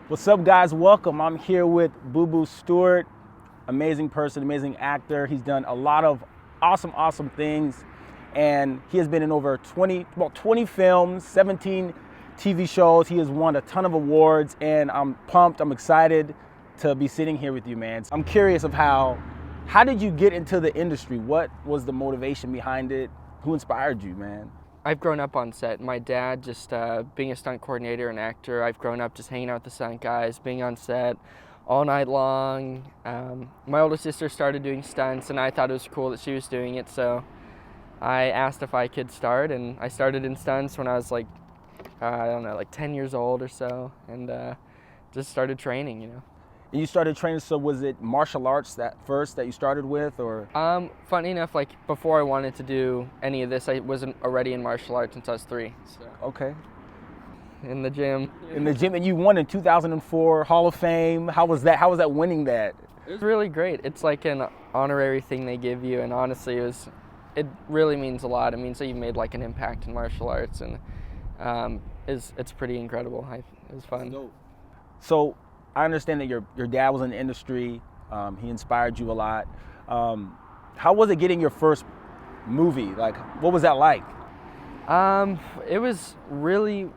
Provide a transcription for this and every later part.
What's up, guys? Welcome. I'm here with Boo Boo Stewart, amazing person, amazing actor. He's done a lot of awesome things, and he has been in over 20 films, 17 TV shows. He has won a ton of awards, and I'm pumped. I'm excited to be sitting here with you, man. I'm curious of how did you get into the industry? What was the motivation behind it? Who inspired you, man? I've grown up on set. My dad just being a stunt coordinator and actor. I've grown up just hanging out with the stunt guys, being on set all night long. My older sister started doing stunts, and I thought it was cool that she was doing it, so I asked if I could start, and I started in stunts when I was like, I don't know, like 10 years old or so, and just started training, you know. And you started training, so was it martial arts that you started with, or? Funny enough, like before I wanted to do any of this, I wasn't already in martial arts since I was 3. So. Okay. In the gym. And you won in 2004 Hall of Fame. How was that? How was that winning that? It was really great. It's like an honorary thing they give you, and honestly, it really means a lot. It means that you've made like an impact in martial arts, and it's pretty incredible. It was fun. So I understand that your dad was in the industry. He inspired you a lot. How was it getting your first movie? Like, what was that like? It was really,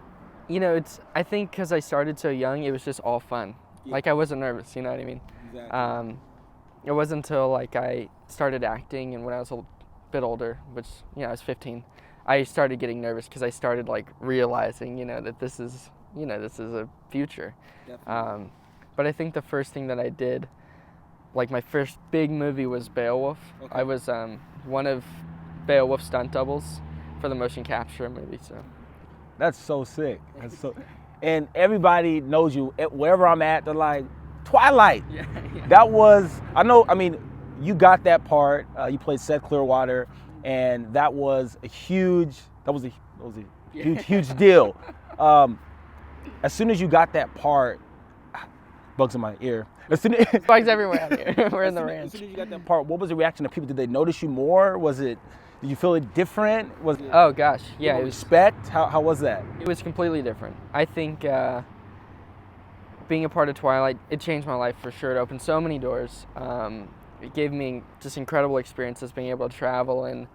I think because I started so young, it was just all fun. Yeah. Like I wasn't nervous, you know what I mean? Exactly. It wasn't until like I started acting, and when I was a bit older, which I was 15, I started getting nervous because I started like realizing, that this is a future. Definitely. But I think the first thing that I did, like my first big movie, was Beowulf. Okay. I was one of Beowulf's stunt doubles for the motion capture movie. So that's so sick. And everybody knows you. Wherever I'm at, they're like, Twilight. Yeah. That was, you got that part. You played Seth Clearwater, and that was a huge deal. As soon as you got that part, bugs in my ear. Bugs everywhere out here. We're in the ranch. As soon as you got that part, what was the reaction of people? Did they notice you more? Did you feel it different? Oh gosh, yeah. It was respect. How was that? It was completely different. I think being a part of Twilight, it changed my life for sure. It opened so many doors. It gave me just incredible experiences, being able to travel and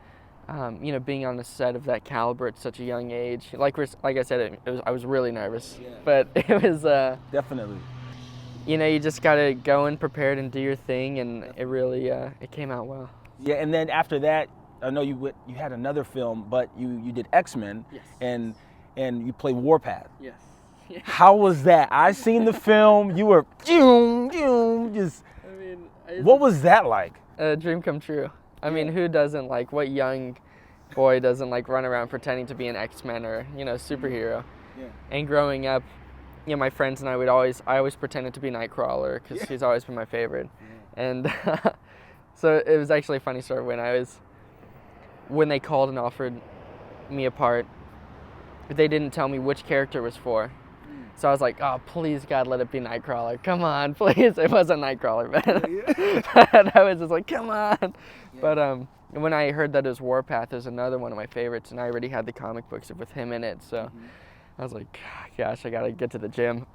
being on the set of that caliber at such a young age. Like I said, I was really nervous, yeah. But it was definitely. You just gotta go in prepared and do your thing, and it really it came out well. Yeah, and then after that, I know you had another film, but you did XMen. Yes. And you played Warpath. Yes. Yeah. How was that? I seen the film. You were just. What was that like? A dream come true. I mean, who doesn't what young boy doesn't run around pretending to be an X-Men or, superhero? Yeah. And growing up, my friends and I always pretended to be Nightcrawler because he's always been my favorite. Yeah. And so it was actually a funny story when they called and offered me a part, they didn't tell me which character it was for. So I was like, oh, please, God, let it be Nightcrawler. Come on, please. It wasn't Nightcrawler, but I was just like, come on. Yeah. But when I heard that it was Warpath, it was another one of my favorites, and I already had the comic books with him in it. So I was like, gosh, I got to get to the gym.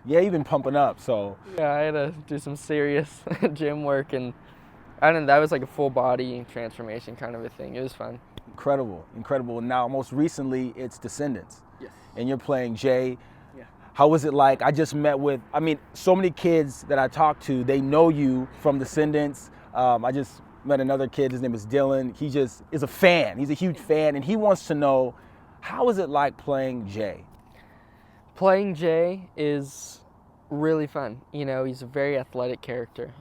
Yeah, you've been pumping up, so. Yeah, I had to do some serious gym work, and that was like a full body transformation kind of a thing. It was fun. Incredible. Now, most recently, it's Descendants. Yes. And you're playing Jay. Yeah. How was it like? I just met with, so many kids that I talked to, they know you from Descendants. I just met another kid, his name is Dylan. He just is a fan. He's a huge fan, and he wants to know, how is it like playing Jay? Playing Jay is really fun. He's a very athletic character.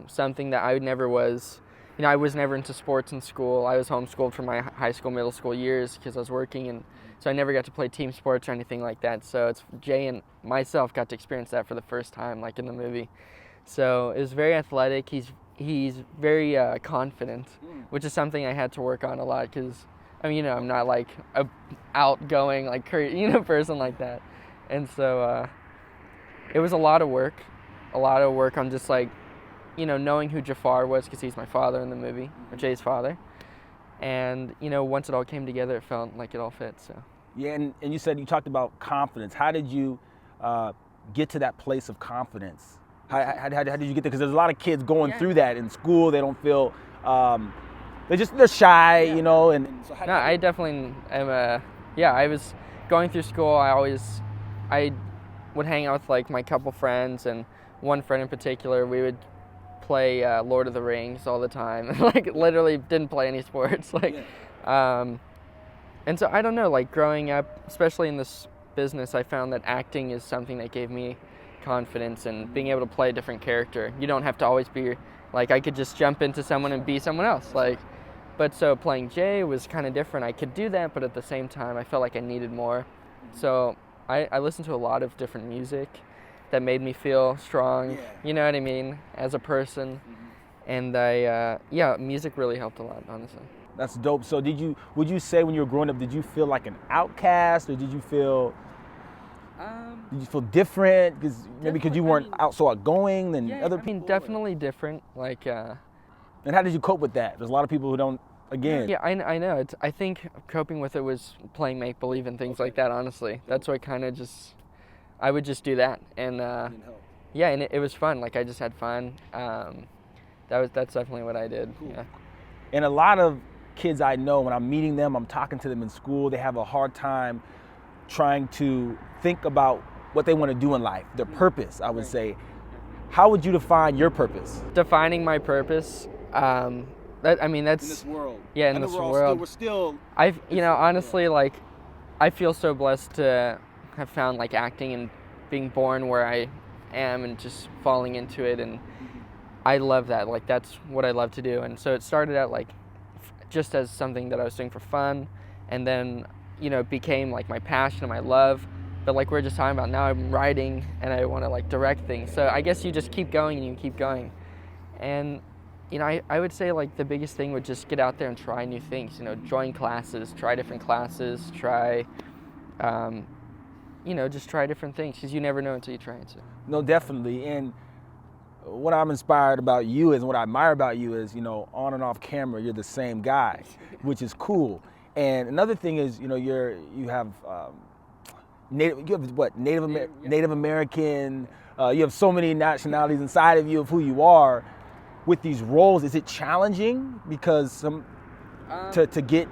Something that I never was. I was never into sports in school. I was homeschooled for my high school, middle school years because I was working, and so I never got to play team sports or anything like that. So it's Jay and myself got to experience that for the first time, like in the movie. So it was very athletic. He's very confident, which is something I had to work on a lot because, I'm not like a outgoing, person like that. And so it was a lot of work on just knowing who Jafar was because he's my father in the movie, or Jay's father. And, once it all came together, it felt like it all fit, so. Yeah, and you said you talked about confidence. How did you get to that place of confidence? How did you get there? Because there's a lot of kids going through that in school. They don't feel, they're shy, you know. And so no, I definitely am I was going through school. I would hang out with like my couple friends, and one friend in particular. We would play Lord of the Rings all the time. Like literally didn't play any sports. And so I don't know, like growing up, especially in this business, I found that acting is something that gave me confidence and being able to play a different character. You don't have to always be like, I could just jump into someone and be someone else. But so playing Jay was kind of different. I could do that, but at the same time, I felt like I needed more. So I listened to a lot of different music that made me feel strong, you know what I mean, as a person. And music really helped a lot, honestly. That's dope. So would you say when you were growing up, did you feel like an outcast, or did you feel different? Because you weren't so outgoing than other people? I mean, definitely different. And how did you cope with that? There's a lot of people who don't, again. Yeah, I know. I think coping with it was playing make-believe and things like that, honestly. That's what kind of I would just do that. And and it was fun. Like, I just had fun. That's definitely what I did. Cool. Yeah. And a lot of kids I know, when I'm meeting them, I'm talking to them in school, they have a hard time trying to think about what they want to do in life, their purpose, I would say. How would you define your purpose? Defining my purpose, that's in this world. Yeah, in this world. We're still. Honestly, like, I feel so blessed to have found like acting and being born where I am and just falling into it, and I love that. Like, that's what I love to do. And so it started out like just as something that I was doing for fun, and then it became like my passion and my love. But like we were just talking about, now I'm writing and I want to like direct things. So I guess you just keep going and you keep going. And I would say like the biggest thing would just get out there and try new things. Join classes, try different classes, try just try different things, because you never know until you try it. So. No, definitely. And what I'm inspired about you is, what I admire about you is, on and off camera, you're the same guy, which is cool. And another thing is, you have Native American, you have so many nationalities inside of you of who you are. With these roles, is it challenging because to get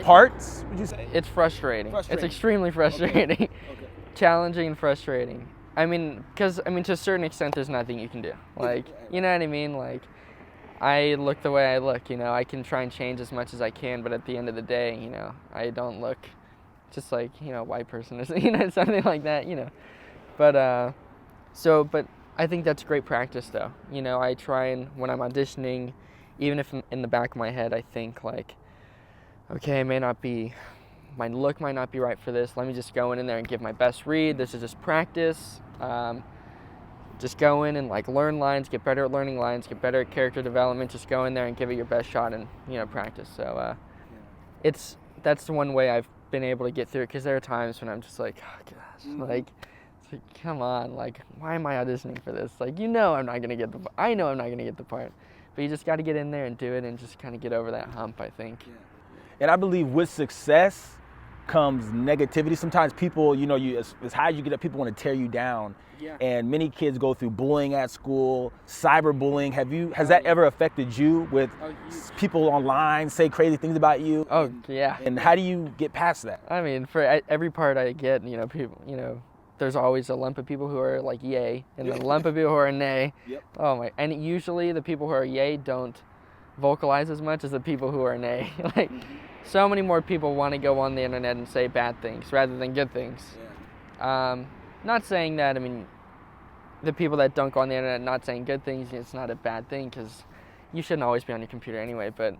parts? Would you say it's frustrating? It's extremely frustrating. Okay. Challenging and frustrating. Because to a certain extent, there's nothing you can do. Like, you know what I mean? Like, I look the way I look. I can try and change as much as I can, but at the end of the day, I don't look just like a white person or something like that. But I think that's great practice, though. I try, and when I'm auditioning, even if in the back of my head I think like, okay, my look might not be right for this. Let me just go in there and give my best read. This is just practice. Just go in and like learn lines, get better at learning lines, get better at character development. Just go in there and give it your best shot and practice. So that's the one way I've been able to get through it, because there are times when I'm just like, oh gosh, like come on, like why am I auditioning for this? Like I know I'm not gonna get the part, but you just got to get in there and do it and just kind of get over that hump, I think. Yeah. And I believe with success comes negativity. Sometimes people, as high as you get up, people want to tear you down. Yeah. And many kids go through bullying at school, cyberbullying. Has that ever affected you with people online say crazy things about you? Oh, yeah. And how do you get past that? For every part I get, people, there's always a lump of people who are like yay, and a lump of people who are nay. Yep. Oh my! And usually the people who are yay don't vocalize as much as the people who are nay. Like, so many more people want to go on the internet and say bad things rather than good things. Yeah. Not saying that, the people that don't go on the internet not saying good things, it's not a bad thing, because you shouldn't always be on your computer anyway, but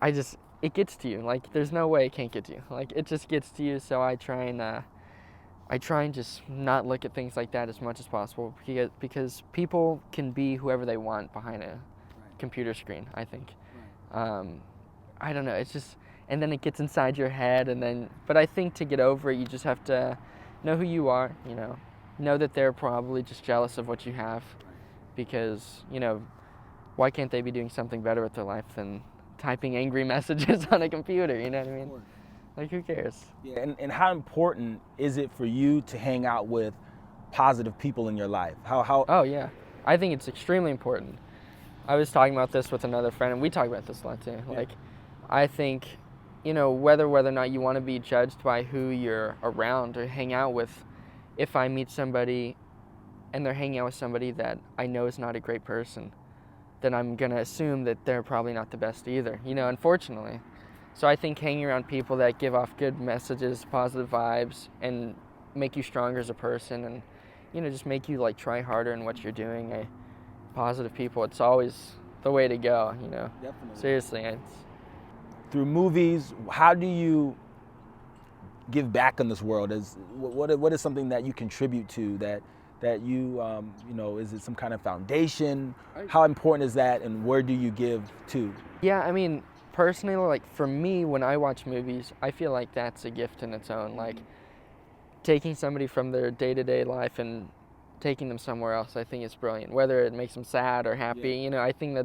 it gets to you. Like, there's no way it can't get to you. Like, it just gets to you, so I try and just not look at things like that as much as possible, because people can be whoever they want behind a computer screen, I think. I don't know, it's just, and then it gets inside your head, but I think to get over it, you just have to know who you are, know that they're probably just jealous of what you have, because, why can't they be doing something better with their life than typing angry messages on a computer, you know what I mean? Like, who cares? Yeah, and how important is it for you to hang out with positive people in your life? How Oh yeah, I think it's extremely important. I was talking about this with another friend, and we talk about this a lot too. Like, I think, whether or not you want to be judged by who you're around or hang out with, if I meet somebody and they're hanging out with somebody that I know is not a great person, then I'm going to assume that they're probably not the best either, unfortunately. So I think hanging around people that give off good messages, positive vibes, and make you stronger as a person, and, just make you like try harder in what you're doing. Positive people, it's always the way to go, Definitely. Seriously. Through movies, how do you give back in this world? What is something that you contribute to that you is it some kind of foundation? How important is that, and where do you give to? Yeah, I mean, personally, like for me, when I watch movies, I feel like that's a gift in its own. Like taking somebody from their day-to-day life and taking them somewhere else, I think it's brilliant. Whether it makes them sad or happy, I think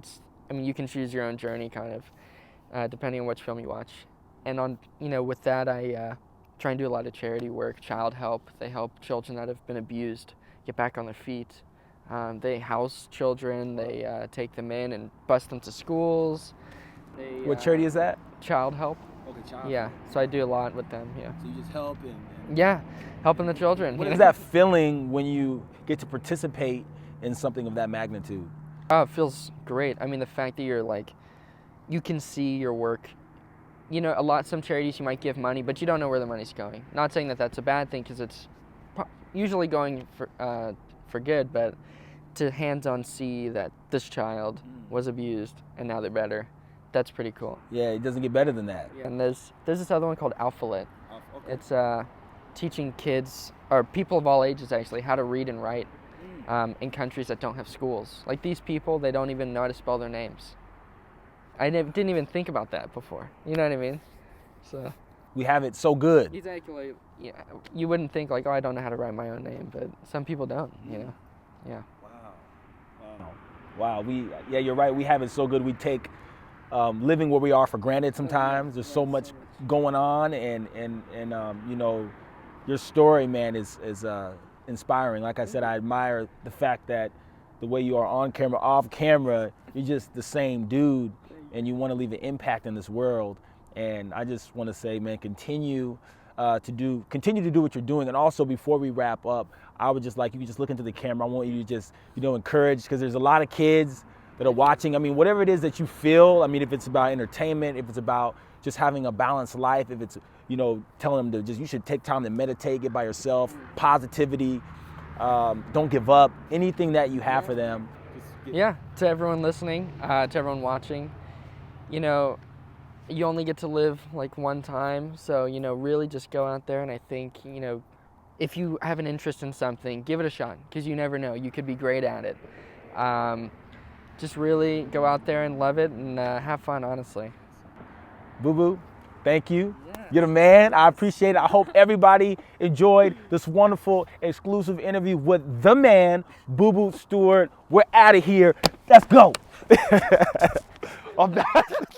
you can choose your own journey kind of, depending on which film you watch. And with that, I try and do a lot of charity work, child help. They help children that have been abused get back on their feet. They house children, they take them in and bus them to schools. What charity is that? Child help. Okay, child. Yeah, so I do a lot with them, yeah. So you just help and Yeah, helping the children. What is that feeling when you get to participate in something of that magnitude? Oh, it feels great. I mean, the fact that you can see your work. Some charities you might give money, but you don't know where the money's going. Not saying that that's a bad thing, because it's usually going for good, but to hands-on see that this child was abused and now they're better, that's pretty cool. Yeah, it doesn't get better than that. Yeah. And there's this other one called Alpha Lit. Okay. It's teaching kids, or people of all ages actually, how to read and write in countries that don't have schools. Like these people, they don't even know how to spell their names. I didn't even think about that before. You know what I mean? So We have it so good. exactly. Yeah, you wouldn't think like, oh, I don't know how to write my own name, but some people don't. Yeah. Wow. You're right. We have it so good. We take living where we are for granted sometimes. There's so much going on, and your story, man, is inspiring. Like I said, I admire the fact that the way you are on camera, off camera, you're just the same dude, and you want to leave an impact in this world. And I just want to say, man, continue to do what you're doing. And also, before we wrap up, I would just like you to just look into the camera. I want you to just encourage, because there's a lot of kids that are watching. I mean, whatever it is that you feel. I mean, if it's about entertainment, if it's about just having a balanced life, if it's telling them to you should take time to meditate, get by yourself, positivity, don't give up. Anything that you have for them. Yeah, to everyone listening, to everyone watching, you only get to live like one time, so really just go out there, and I think if you have an interest in something, give it a shot, because you never know, you could be great at it. Just really go out there and love it, and have fun, honestly. Boo Boo, thank you. You're the man. I appreciate it. I hope everybody enjoyed this wonderful exclusive interview with the man, Boo Boo Stewart. We're out of here. Let's go. I'm back.